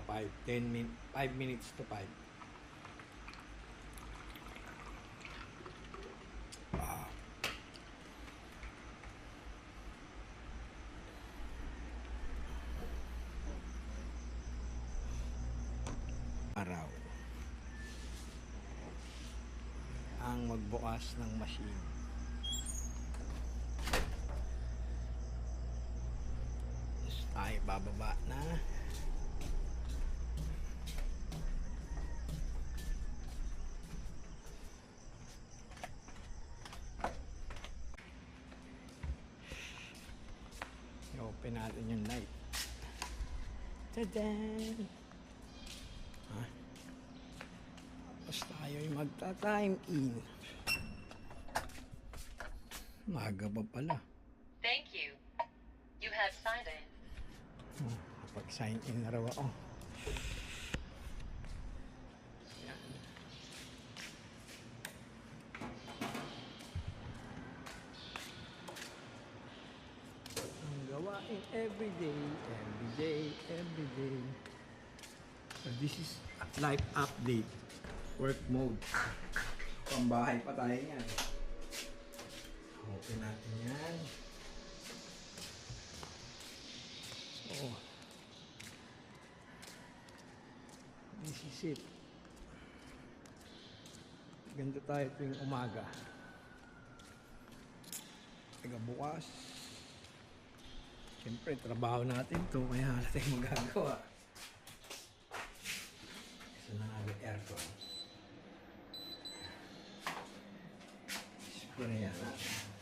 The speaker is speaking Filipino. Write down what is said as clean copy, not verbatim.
5 minutes to 5. Araw ang magbukas ng machine. Tayo bababa na. I-open natin yung light. Tadan! Tapos tayo'y magta-time in. Maga pa pala. Thank you. You have signed in. Kapag-sign in na raw ako. Yan. Ang gawain everyday. So this is life update. Work mode. Pambahay pa tayo yan. Open natin yan. So, this is it. Ganda tayo tuwing umaga. Taga bukas. Siyempre, trabaho natin to kaya wala tayong magagawa. Gusto na nga aircon. Spray yan natin.